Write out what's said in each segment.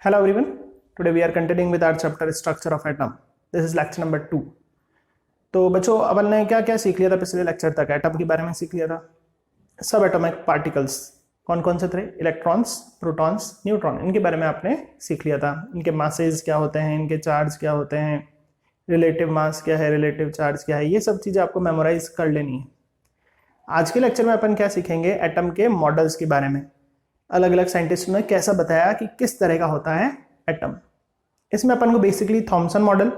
Hello everyone. Today we are continuing with our chapter Structure of Atom. This is lecture number 2. तो बच्चों अपन ने क्या क्या सीख लिया था पिछले लेक्चर तक? एटम के बारे में सीख लिया था, सब एटॉमिक पार्टिकल्स कौन कौन से थे, इलेक्ट्रॉन्स, प्रोटॉन्स, न्यूट्रॉन, इनके बारे में आपने सीख लिया था। इनके मासेज क्या होते हैं, इनके चार्ज क्या होते हैं, रिलेटिव मास क्या है, रिलेटिव चार्ज क्या है, ये सब चीज़ें आपको मेमोराइज कर लेनी है। आज के लेक्चर में अपन क्या सीखेंगे, एटम के मॉडल्स के बारे में। अलग अलग साइंटिस्ट ने कैसा बताया कि किस तरह का होता है एटम। इसमें अपन को basically Thompson model,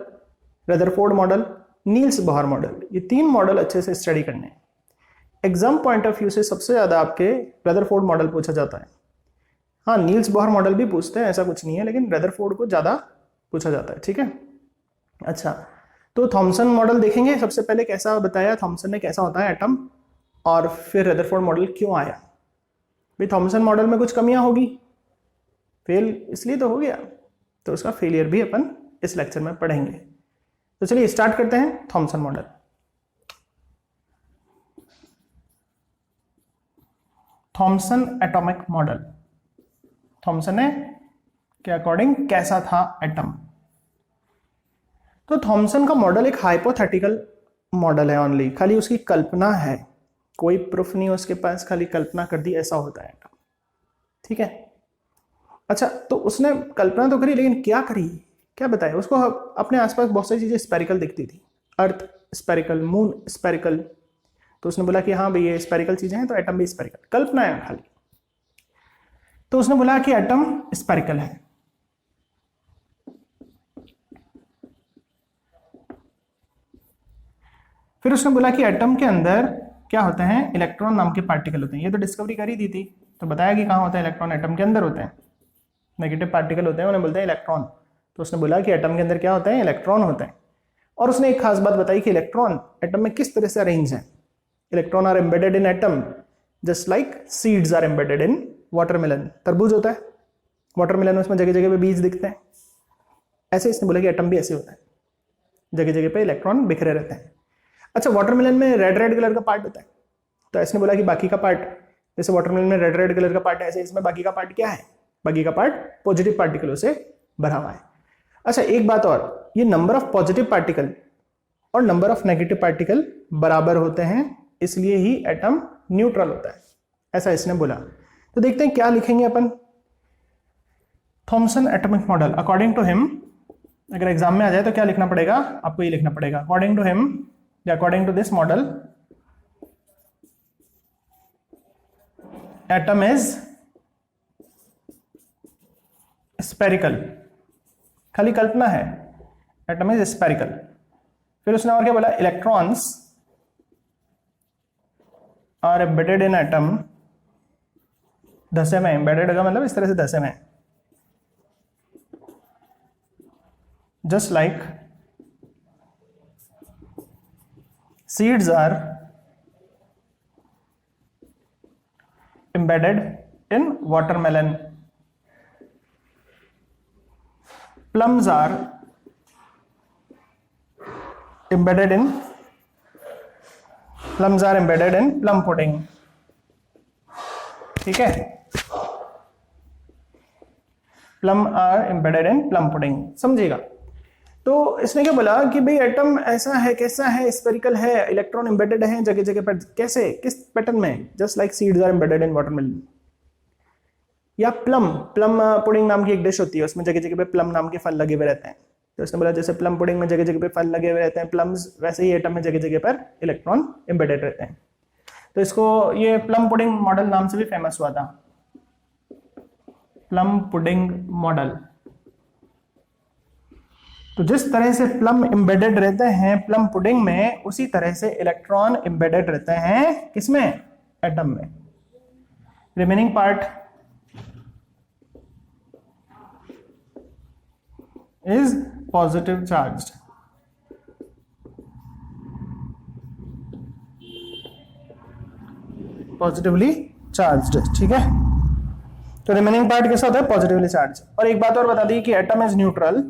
Rutherford model, Niels Bohr model, ये तीन मॉडल अच्छे से स्टडी करने हैं। एग्जाम पॉइंट ऑफ व्यू से सबसे ज़्यादा आपके रदरफोर्ड मॉडल पूछा जाता है। हाँ, नील्स बोहर मॉडल भी पूछते हैं, ऐसा कुछ नहीं है, लेकिन रदरफोर्ड को ज़्यादा पूछा जाता है। ठीक है, अच्छा, तो थॉमसन मॉडल देखेंगे। सबसे पहले कैसा बताया थॉमसन ने, कैसा होता है एटम, और फिर रदरफोर्ड मॉडल क्यों आया। भाई थॉमसन मॉडल में कुछ कमियां होगी, फेल इसलिए तो हो गया, तो उसका फेलियर भी अपन इस लेक्चर में पढ़ेंगे। तो चलिए स्टार्ट करते हैं Thomson model. Thomson atomic model, Thomson ने के अकॉर्डिंग कैसा था एटम। तो थॉमसन का मॉडल एक हाइपोथेटिकल मॉडल है, ओनली खाली उसकी कल्पना है, कोई प्रूफ नहीं है उसके पास, खाली कल्पना कर दी ऐसा होता है एटम। ठीक है, अच्छा, तो उसने कल्पना तो करी, लेकिन क्या करी, क्या बताया उसको। अपने आसपास बहुत सारी चीजें स्पेरिकल दिखती थी, अर्थ स्पेरिकल, मून स्पेरिकल, तो उसने बोला कि हाँ भाई ये स्पेरिकल चीजें हैं, तो एटम भी स्पेरिकल, कल्पना है खाली। तो उसने बोला कि एटम स्पेरिकल है। फिर उसने बोला कि एटम के अंदर क्या होते हैं, इलेक्ट्रॉन नाम के पार्टिकल होते हैं। ये तो डिस्कवरी कर ही दी थी, तो बताया कि कहाँ होता है इलेक्ट्रॉन, एटम के अंदर होते हैं। नेगेटिव पार्टिकल होते हैं, उन्हें बोलते हैं इलेक्ट्रॉन। तो उसने बोला कि एटम के अंदर क्या होता है, इलेक्ट्रॉन होते हैं। और उसने एक खास बात बताई कि इलेक्ट्रॉन एटम में किस तरह से अरेंज है। Electron are embedded in atom just like seeds are embedded in watermelon. तरबूज होता है, वाटरमेलन में उसमें जगह जगह पे बीज दिखते हैं, ऐसे इसने बोला कि एटम भी ऐसे होता है, जगह जगह पे इलेक्ट्रॉन बिखरे रहते हैं। अच्छा, वाटरमेलन में रेड रेड कलर का पार्ट होता है, तो इसने बोला कि बाकी का पार्ट, जैसे वाटरमेलन में रेड रेड कलर का पार्ट है, ऐसे इसमें बाकी का पार्ट क्या है, बाकी का पार्ट पॉजिटिव पार्टिकलों से भरा हुआ है। अच्छा, एक बात और, ये नंबर ऑफ पॉजिटिव पार्टिकल और नंबर ऑफ नेगेटिव पार्टिकल बराबर होते हैं, इसलिए ही एटम न्यूट्रल होता है, ऐसा इसने बोला। तो देखते हैं क्या लिखेंगे अपन। Thomson atomic model according to him, अगर एग्जाम में आ जाए तो क्या लिखना पड़ेगा आपको, ये लिखना पड़ेगा अकॉर्डिंग टू हिम या according to this model atom is spherical. खाली कल्पना है, एटम इज स्पेरिकल। फिर उसने और क्या बोला, electrons are embedded in atom, धसे में, एम्बेडेड का मतलब इस तरह से धसे में, just like seeds are embedded in watermelon, plums are embedded in plum pudding। ठीक है, plum are embedded in plum pudding, समझिएगा। तो इसने क्या बोला कि भाई एटम ऐसा है, कैसा है, स्पेरिकल है, इलेक्ट्रॉन एम्बेडेड है जगह जगह पर, कैसे, किस पैटर्न में, just like seeds are embedded in watermelon. या प्लम पुडिंग नाम की एक डिश होती है, उसमें जगह जगह पे प्लम नाम के फल लगे हुए रहते हैं। तो इसने बोला जैसे प्लम पुडिंग में जगह जगह पे फल लगे हुए रहते हैं, प्लम्स, वैसे ही एटम में जगह जगह पर इलेक्ट्रॉन एम्बेडेड रहते हैं। तो इसको ये प्लम पुडिंग मॉडल नाम से भी फेमस हुआ था, प्लम पुडिंग मॉडल। तो जिस तरह से प्लम एम्बेडेड रहते हैं प्लम पुडिंग में, उसी तरह से इलेक्ट्रॉन एम्बेडेड रहते हैं किसमें, एटम में। Remaining part is positive charged. Positively charged, ठीक है। तो रिमेनिंग पार्ट कैसा होता है, पॉजिटिवली चार्ज। और एक बात और बता दी कि atom is neutral,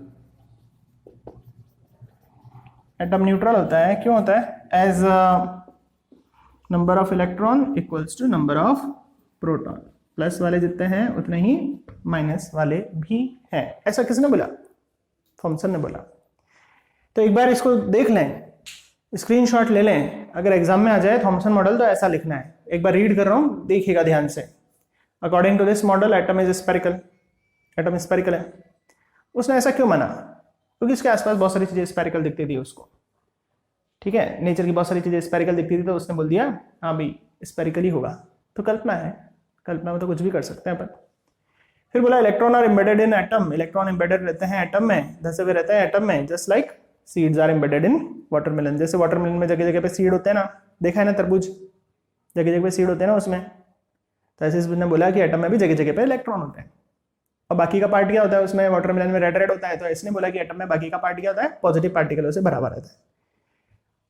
atom neutral होता है, क्यों होता है, as number of electron equals to number of proton, plus वाले जितने हैं उतने ही माइनस वाले भी हैं। ऐसा किसने बोला? थॉमसन ने बोला। तो एक बार इसको देख लें, स्क्रीनशॉट ले लें, अगर एग्जाम में आ जाए थॉमसन मॉडल तो ऐसा लिखना है। एक बार रीड कर रहा हूं, देखिएगा ध्यान से। According to this model atom is spherical, atom spherical है। उसने ऐसा क्यों माना? क्योंकि इसके आसपास बहुत सारी चीजें स्फेरिकल दिखती थी उसको, ठीक है, नेचर की बहुत सारी चीजें स्फेरिकल दिखती थी, तो उसने बोल दिया हाँ भाई स्फेरिकल ही होगा। तो कल्पना है, कल्पना में तो कुछ भी कर सकते हैं अपन। फिर बोला electron are embedded in atom, electron embedded रहते हैं एटम में, धसे हुए रहते हैं एटम में, just like seeds are embedded in watermelon. जैसे वाटरमेलन में जगह जगह पे सीड होते हैं ना, देखा है ना तरबूज, जगह जगह पे सीड होते हैं ना उसमें, तो ऐसे इसने बोला कि एटम में भी जगह जगह पे इलेक्ट्रॉन होते हैं। और बाकी का पार्ट क्या होता है उसमें? वाटरमेलन में रेड रेड होता है, तो इसने बोला कि एटम में बाकी का पार्ट क्या होता है? पॉजिटिव पार्टिकलों से भरा हुआ रहता है।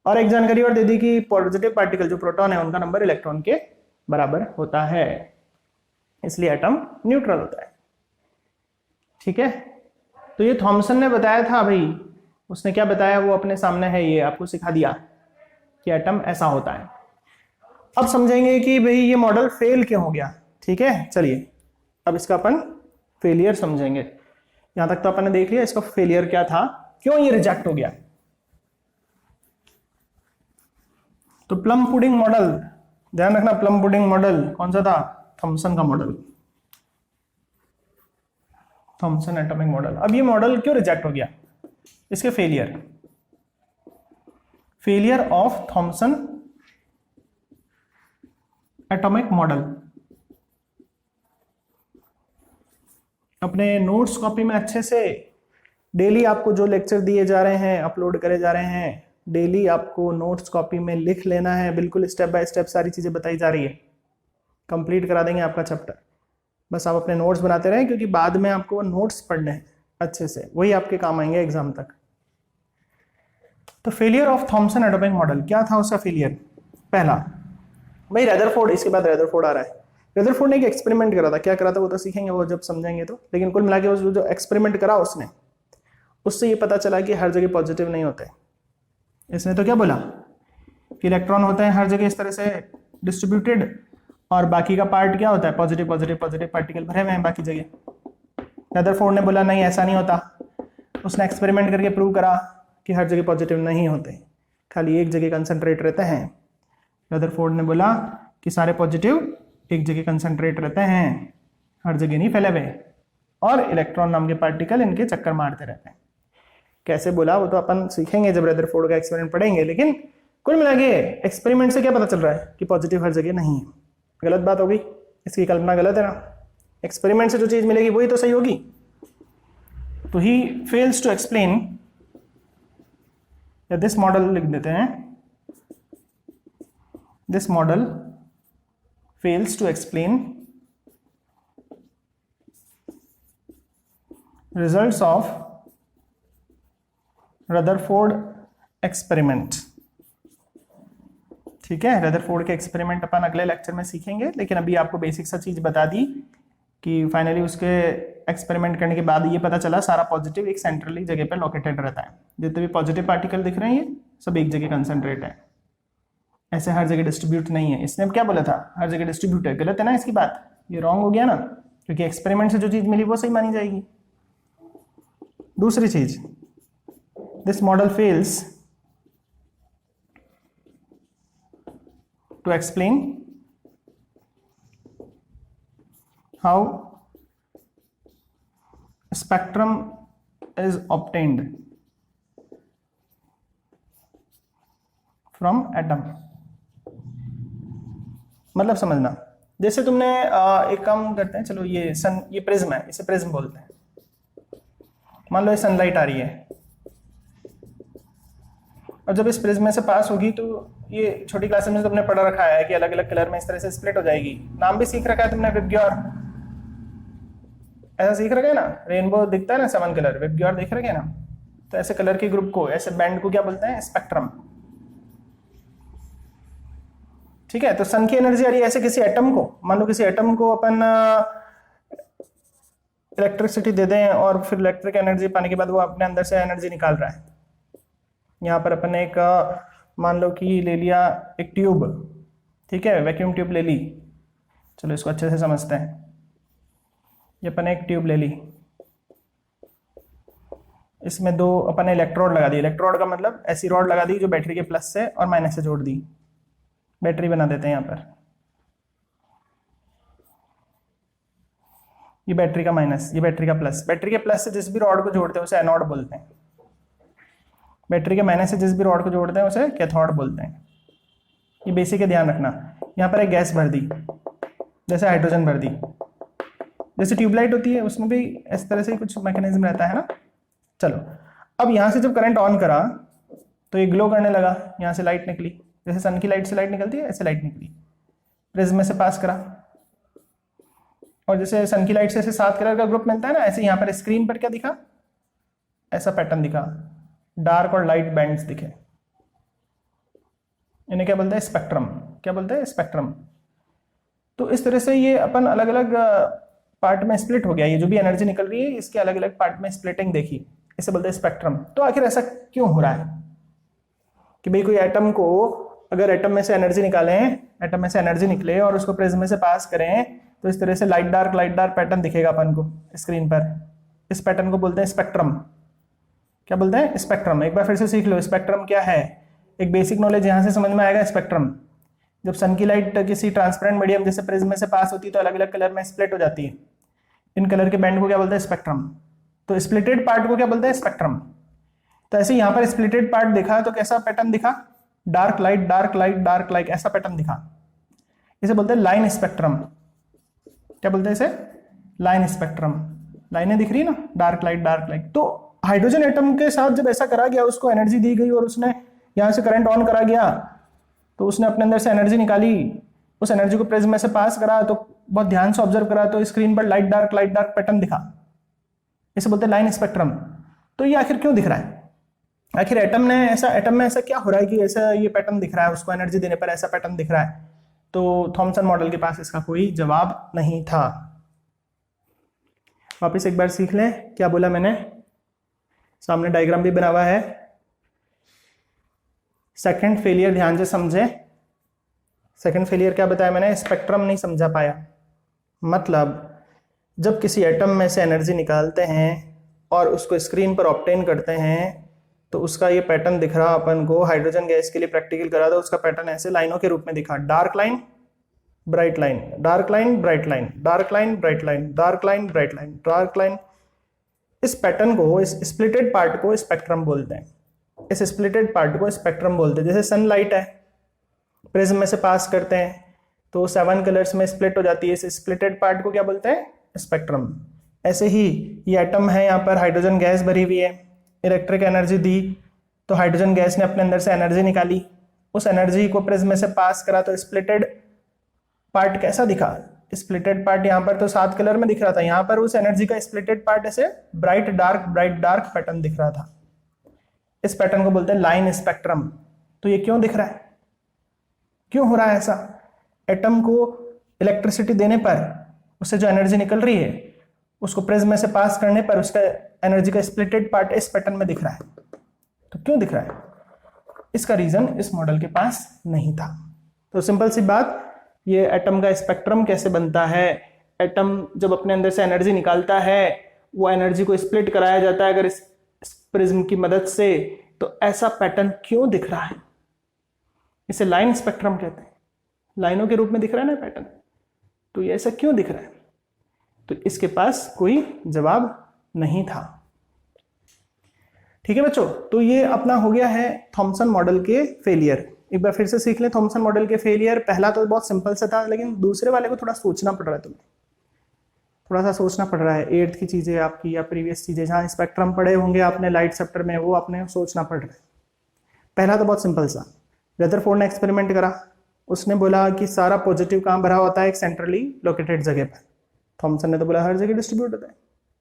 और एक जानकारी और दे दी कि पॉजिटिव पार्टिकल जो प्रोटॉन है उनका नंबर इलेक्ट्रॉन के बराबर होता है, इसलिए एटम न्यूट्रल होता है। ठीक है, तो ये थॉमसन ने बताया था भाई, उसने क्या बताया वो अपने सामने है, ये आपको सिखा दिया कि एटम ऐसा होता है। अब समझेंगे कि भाई ये मॉडल फेल क्यों हो गया। ठीक है, चलिए अब इसका अपन फेलियर समझेंगे। यहां तक तो अपन ने देख लिया इसका फेलियर क्या था, क्यों ये रिजेक्ट हो गया। तो प्लम पुडिंग मॉडल, ध्यान रखना, प्लम पुडिंग मॉडल कौन सा था? थॉमसन का मॉडल, थॉमसन एटॉमिक मॉडल। अब ये मॉडल क्यों रिजेक्ट हो गया? इसके failure, failure of Thomson atomic model. अपने नोट्स कॉपी में अच्छे से डेली आपको जो लेक्चर दिए जा रहे हैं, अपलोड करे जा रहे हैं, डेली आपको नोट्स कॉपी में लिख लेना है, बिल्कुल स्टेप बाय स्टेप सारी चीजें बताई जा रही है। कंप्लीट करा देंगे आपका चैप्टर, बस आप अपने नोट्स बनाते रहें, क्योंकि बाद में आपको नोट्स पढ़ने हैं अच्छे से, वही आपके काम आएंगे एग्जाम तक। तो failure of Thomson atomic model, क्या था उसका फेलियर? पहला भाई रदरफोर्ड, इसके बाद रदरफोर्ड आ रहा है। रदरफोर्ड ने एक एक्सपेरिमेंट करा था, क्या करा था वो तो सीखेंगे, वो जब समझेंगे तो। लेकिन कुल मिला के जो एक्सपेरिमेंट करा उसने, उससे ये पता चला कि हर जगह पॉजिटिव नहीं होते। इसने तो क्या बोला कि इलेक्ट्रॉन होते हैं हर जगह इस तरह से डिस्ट्रीब्यूटेड, और बाकी का पार्ट क्या होता है? पॉजिटिव पॉजिटिव पॉजिटिव पार्टिकल भरे हुए हैं बाकी जगह। रदरफोर्ड ने बोला नहीं ऐसा नहीं होता, उसने एक्सपेरिमेंट करके प्रूव करा कि हर जगह पॉजिटिव नहीं होते, खाली एक जगह कंसंट्रेट रहते हैं। रदरफोर्ड ने बोला कि सारे पॉजिटिव एक जगह कंसंट्रेट रहते हैं, हर जगह नहीं फैले हुए, और इलेक्ट्रॉन नाम के पार्टिकल इनके चक्कर मारते रहते हैं। कैसे बोला वो तो अपन सीखेंगे जब रदरफोर्ड का एक्सपेरिमेंट पढ़ेंगे। लेकिन कुल मिला के एक्सपेरिमेंट से क्या पता चल रहा है कि पॉजिटिव हर जगह नहीं है। गलत बात हो गई, इसकी कल्पना गलत है ना। एक्सपेरिमेंट से जो चीज मिलेगी वही तो सही होगी। तो ही फेल्स टू एक्सप्लेन, या दिस मॉडल लिख देते हैं, this model fails to explain results of Rutherford experiment. ठीक है, रदरफोर्ड के एक्सपेरिमेंट अपन अगले लेक्चर में सीखेंगे, लेकिन अभी आपको बेसिक सा चीज बता दी कि फाइनली उसके एक्सपेरिमेंट करने के बाद ये पता चला सारा पॉजिटिव एक सेंट्रली जगह पे लोकेटेड रहता है। जितने भी पॉजिटिव पार्टिकल दिख रहे हैं ये सब एक जगह कंसंट्रेट है, ऐसे हर जगह डिस्ट्रीब्यूट नहीं है। इसने क्या बोला था? हर जगह डिस्ट्रीब्यूट है। गलत है ना इसकी बात, ये रॉन्ग हो गया ना, क्योंकि एक्सपेरिमेंट से जो चीज मिली वो सही मानी जाएगी। दूसरी चीज, this model fails to explain how spectrum is obtained from atom। मतलब समझना, जैसे तुमने एक काम करते हैं, चलो ये सन, ये प्रिज्म है, इसे प्रिज्म बोलते हैं। मान लो ये सनलाइट आ रही है, और जब इस प्रिज्म में से पास होगी तो ये छोटी क्लास में तुमने पढ़ा रखा है कि अलग अलग कलर में इस तरह से स्प्लिट हो जाएगी। नाम भी सीख रखा है तुमने, विबग्योर, ऐसा सीख रखा है ना। रेनबो दिखता है ना 7 कलर, विबग्योर देख रखे है ना। तो ऐसे कलर के ग्रुप को, ऐसे बैंड को क्या बोलते हैं? स्पेक्ट्रम। ठीक है, तो सन की एनर्जी आ रही है ऐसे किसी एटम को, मान लो किसी एटम को अपन इलेक्ट्रिसिटी दे दें, और फिर इलेक्ट्रिक एनर्जी पाने के बाद वो अपने अंदर से एनर्जी निकाल रहा है। यहाँ पर अपन एक मान लो कि ले लिया एक ट्यूब, ठीक है, वैक्यूम ट्यूब ले ली, चलो इसको अच्छे से समझते हैं। ये अपन एक ट्यूब ले ली, इसमें दो अपन ने इलेक्ट्रोड लगा दी। इलेक्ट्रोड का मतलब ऐसी रॉड लगा दी जो बैटरी के प्लस से और माइनस से जोड़ दी। बैटरी बना देते हैं यहाँ पर, ये बैटरी का माइनस, ये बैटरी का प्लस। बैटरी के प्लस से जिस भी रॉड को जोड़ते हैं उसे एनोड बोलते हैं। बैटरी के माइनस से जिस भी रॉड को जोड़ते हैं उसे कैथोड बोलते हैं। ये बेसिक है, ध्यान रखना। यहाँ पर एक गैस भर दी, जैसे हाइड्रोजन भर दी। जैसे ट्यूबलाइट होती है उसमें भी इस तरह से कुछ मैकेनिज्म रहता है ना। चलो, अब यहाँ से जब करंट ऑन करा तो ये ग्लो करने लगा, यहाँ से लाइट निकली, जैसे सन की लाइट से लाइट निकलती है ऐसे लाइट निकली। प्रिज्म में से पास करा, और जैसे सन की लाइट से ऐसे 7 कलर का ग्रुप मिलता है ना, ऐसे यहाँ पर स्क्रीन पर क्या दिखा, ऐसा पैटर्न दिखा, डार्क और लाइट बैंड्स दिखे। इन्हें क्या बोलते हैं, स्पेक्ट्रम। क्या बोलते हैं, स्पेक्ट्रम। तो इस तरह से ये अपन अलग अलग पार्ट में स्प्लिट हो गया। ये जो भी एनर्जी निकल रही है इसके अलग अलग पार्ट में स्प्लिटिंग देखी, इसे बोलते हैं स्पेक्ट्रम। तो आखिर ऐसा क्यों हो रहा है कि भाई कोई एटम को, अगर एटम में से एनर्जी निकालें, एटम में से एनर्जी निकले और उसको प्रिज्म में से पास करें तो इस तरह से लाइट डार्क पैटर्न दिखेगा अपन को स्क्रीन पर। इस पैटर्न को बोलते हैं स्पेक्ट्रम। क्या बोलते हैं, स्पेक्ट्रम। एक बार फिर से सीख लो स्पेक्ट्रम क्या है। एक बेसिक नॉलेज यहाँ से समझ में आएगा। स्पेक्ट्रम, जब सन की लाइट किसी ट्रांसपेरेंट मीडियम जैसे प्रिज्म में से पास होती है तो अलग अलग कलर में स्प्लिट हो जाती है। इन कलर के बैंड को क्या बोलते हैं, स्पेक्ट्रम। तो स्प्लिटेड पार्ट को क्या बोलते हैं, स्पेक्ट्रम। तो ऐसे यहाँ पर स्प्लिटेड पार्ट दिखा तो कैसा पैटर्न दिखा, डार्क लाइट ऐसा पैटर्न दिखा। इसे बोलते हैं लाइन स्पेक्ट्रम। क्या बोलते हैं इसे, लाइन स्पेक्ट्रम। लाइनें दिख रही है ना, डार्क लाइट। तो हाइड्रोजन एटम के साथ जब ऐसा करा गया, उसको एनर्जी दी गई और उसने यहां से करंट ऑन करा गया तो उसने अपने अंदर से एनर्जी निकाली, उस एनर्जी को प्रिज्म में से पास करा, तो बहुत ध्यान से ऑब्जर्व करा तो स्क्रीन पर लाइट डार्क पैटर्न दिखा। इसे बोलते हैं लाइन स्पेक्ट्रम। तो ये आखिर क्यों दिख रहा है, आखिर एटम में ऐसा क्या हो रहा है कि ऐसा ये पैटर्न दिख रहा है, उसको एनर्जी देने पर ऐसा पैटर्न दिख रहा है। तो थॉमसन मॉडल के पास इसका कोई जवाब नहीं था। वापस एक बार सीख लें क्या बोला मैंने, सामने डायग्राम भी बना हुआ है। सेकंड फेलियर ध्यान से समझे। सेकंड फेलियर क्या बताया मैंने, स्पेक्ट्रम नहीं समझा पाया। मतलब जब किसी एटम में से एनर्जी निकालते हैं और उसको स्क्रीन पर ऑब्टेन करते हैं तो उसका ये पैटर्न दिख रहा अपन को। हाइड्रोजन गैस के लिए प्रैक्टिकल करा था, उसका पैटर्न ऐसे लाइनों के रूप में दिखा, dark line bright line, dark line bright line, dark line bright line, dark line bright line, dark line. इस पैटर्न को, इस स्प्लिटेड पार्ट को स्पेक्ट्रम बोलते हैं। इस स्प्लिटेड पार्ट को स्पेक्ट्रम बोलते हैं। जैसे सनलाइट है, प्रिज्म में से पास करते हैं तो 7 कलर्स में स्प्लिट हो जाती है, इस स्प्लिटेड पार्ट को क्या बोलते हैं, स्पेक्ट्रम। ऐसे ही ये एटम है, यहाँ पर हाइड्रोजन गैस भरी हुई है, इलेक्ट्रिक एनर्जी दी तो हाइड्रोजन गैस ने अपने अंदर से एनर्जी निकाली, उस एनर्जी को प्रिज्म में से पास करा तो स्प्लिटेड पार्ट कैसा दिखा, स्प्लिटेड पार्ट यहाँ पर तो 7 कलर में दिख रहा था, यहाँ पर उस एनर्जी का स्प्लिटेड पार्ट ऐसे ब्राइट डार्क पैटर्न दिख रहा था। इस पैटर्न को बोलते हैं लाइन स्पेक्ट्रम। तो ये क्यों दिख रहा है, क्यों हो रहा है ऐसा? एटम को इलेक्ट्रिसिटी देने पर उससे जो एनर्जी निकल रही है उसको प्रिज्म में से पास करने पर उसका एनर्जी का स्प्लिटेड पार्ट इस पैटर्न में दिख रहा है। तो क्यों दिख रहा है? इसका रीजन इस मॉडल के पास नहीं था। तो सिंपल सी बात, ये एटम का स्पेक्ट्रम कैसे बनता है, एटम जब अपने अंदर से एनर्जी निकालता है वो एनर्जी को स्प्लिट कराया जाता है अगर इस प्रिज्म की मदद से, तो ऐसा पैटर्न क्यों दिख रहा है, इसे लाइन स्पेक्ट्रम कहते हैं। लाइनों के रूप में दिख रहा है ना पैटर्न, तो ये ऐसा क्यों दिख रहा है? तो इसके पास कोई जवाब नहीं था। ठीक है बच्चों, तो ये अपना हो गया है थॉमसन मॉडल के फेलियर। एक बार फिर से सीख लें थॉमसन मॉडल के फेलियर। पहला तो बहुत सिंपल सा था, लेकिन दूसरे वाले को थोड़ा सोचना पड़ रहा है, तुम्हें थोड़ा सा सोचना पड़ रहा है। 8th की चीजें आपकी या प्रीवियस चीजें जहाँ स्पेक्ट्रम पढ़े होंगे आपने लाइट चैप्टर में, वो आपने सोचना पड़ रहा है। पहला तो बहुत सिंपल सा, रदरफोर्ड ने एक्सपेरिमेंट करा, उसने बोला कि सारा पॉजिटिव कहाँ भरा होता है, एक सेंट्रली लोकेटेड जगह पर। थॉमसन ने तो बोला हर जगह डिस्ट्रीब्यूट होता है।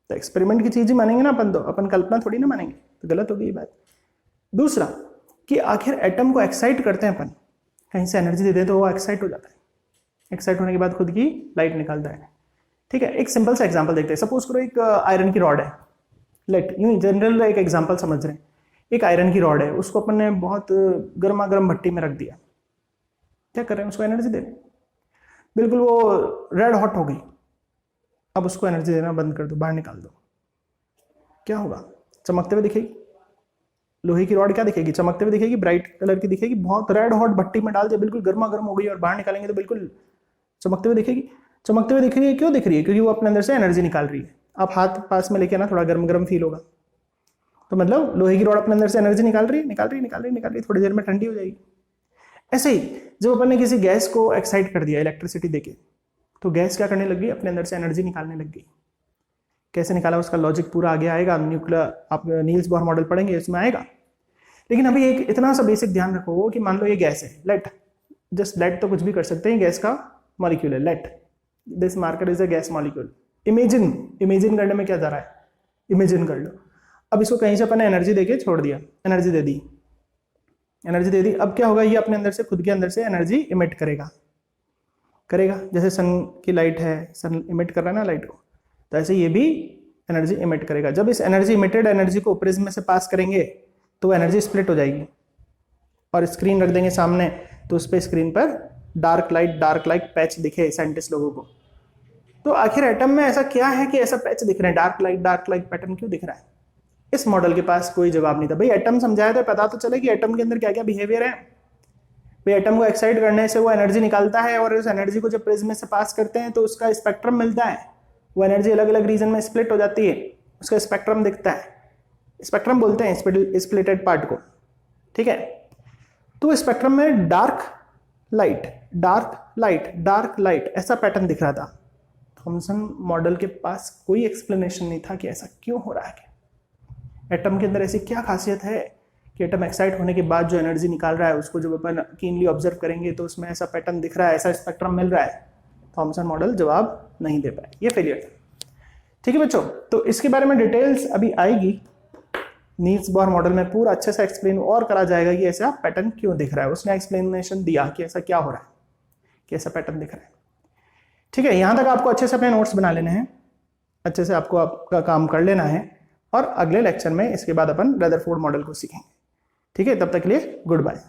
तो एक्सपेरिमेंट की चीज ही मानेंगे ना अपन, तो अपन कल्पना थोड़ी ना मानेंगे, तो गलत होगी ये बात। दूसरा कि आखिर एटम को एक्साइट करते हैं अपन, कहीं से एनर्जी देते हैं तो वो एक्साइट हो जाता है, एक्साइट होने के बाद खुद की लाइट निकालता है। ठीक है, एक सिंपल सा एग्जांपल देखते हैं। सपोज करो एक आयरन की रॉड है, लेट यूं जनरल एक एग्जांपल समझ रहे हैं। एक आयरन की रॉड है, उसको अपन ने बहुत गर्मा गर्म भट्टी में रख दिया, क्या कर रहे हैं, उसको एनर्जी दे रहे हैं, बिल्कुल वो रेड हॉट हो गई। अब उसको एनर्जी देना बंद कर दो, बाहर निकाल दो, क्या होगा? चमकते हुए दिखेगी। लोहे की रॉड क्या दिखेगी? चमकते हुए दिखेगी, ब्राइट कलर की दिखेगी। बहुत रेड हॉट भट्टी में डाल दिया, बिल्कुल गर्मा गर्म हो गई और बाहर निकालेंगे तो बिल्कुल चमकते हुए दिखेगी। चमकते हुए दिख रही है, क्यों दिख रही है? क्योंकि वो अपने अंदर से एनर्जी निकाल रही है। आप हाथ पास में लेके ना थोड़ा गर्म गर्म फील होगा, तो मतलब लोहे की रॉड अपने अंदर से एनर्जी निकाल रही है, थोड़ी देर में ठंडी हो जाएगी। ऐसे ही जब अपन ने किसी गैस को एक्साइट कर दिया इलेक्ट्रिसिटी देके, तो गैस क्या करने लगी? अपने अंदर से एनर्जी निकालने लग गई। कैसे निकाला उसका लॉजिक पूरा आगे आएगा, न्यूक्लियर आप नील्स बोहर मॉडल पढ़ेंगे उसमें आएगा। लेकिन अभी एक इतना सा बेसिक ध्यान रखो कि मान लो ये गैस है, लेट, जस्ट लेट तो कुछ भी कर सकते हैं, गैस का मॉलिक्यूल है, let this marker is a gas molecule. Imagine करने में क्या जा रहा है? इमेजिन कर लो। अब इसको कहीं से अपन ने एनर्जी देके छोड़ दिया, एनर्जी दे दी। अब क्या होगा? ये अपने अंदर से, खुद के अंदर से एनर्जी इमिट करेगा। जैसे सन की लाइट है, सन इमिट कर रहा है ना लाइट को, तो ऐसे ये भी एनर्जी इमिट करेगा। जब इस एनर्जी इमिटेड एनर्जी को प्रिज्म से पास करेंगे तो एनर्जी स्प्लिट हो जाएगी और स्क्रीन रख देंगे सामने, तो उस पर स्क्रीन पर डार्क लाइट पैच दिखे साइंटिस्ट लोगों को। तो आखिर एटम में ऐसा क्या है कि ऐसा पैच दिख रहे हैं, डार्क लाइट पैटर्न क्यों दिख रहा है? इस मॉडल के पास कोई जवाब नहीं था। भाई एटम समझाया तो पता तो चले कि एटम के अंदर क्या क्या बिहेवियर है। भाई एटम को एक्साइट करने से वो एनर्जी निकालता है और उस एनर्जी को जब प्रिज्म से पास करते हैं तो उसका स्पेक्ट्रम मिलता है। वो एनर्जी अलग अलग रीजन में स्प्लिट हो जाती है, उसका स्पेक्ट्रम दिखता है। स्पेक्ट्रम बोलते हैं स्प्लिटेड पार्ट को, ठीक है। तो स्पेक्ट्रम में डार्क लाइट ऐसा पैटर्न दिख रहा था। थॉमसन मॉडल के पास कोई एक्सप्लेनेशन नहीं था कि ऐसा क्यों हो रहा है। एटम के अंदर ऐसी क्या खासियत है कि एटम एक्साइट होने के बाद जो एनर्जी निकाल रहा है उसको जब अपन कीनली ऑब्जर्व करेंगे तो उसमें ऐसा पैटर्न दिख रहा है, ऐसा स्पेक्ट्रम मिल रहा है। थॉमसन मॉडल जवाब नहीं दे पाए, ये फेलियर था। ठीक है बच्चों, तो इसके बारे में डिटेल्स अभी आएगी। नील्स बोहर मॉडल में पूरा अच्छे से एक्सप्लेन और करा जाएगा कि ऐसा पैटर्न क्यों दिख रहा है। उसने एक्सप्लेनेशन दिया कि ऐसा क्या हो रहा है, कि ऐसा पैटर्न दिख रहा है। ठीक है, यहां तक आपको अच्छे से अपने नोट्स बना लेने हैं, अच्छे से आपको आपका काम कर लेना है और अगले लेक्चर में इसके बाद अपन रदरफोर्ड मॉडल को सीखेंगे। ठीक है, तब तक के लिए गुड बाय।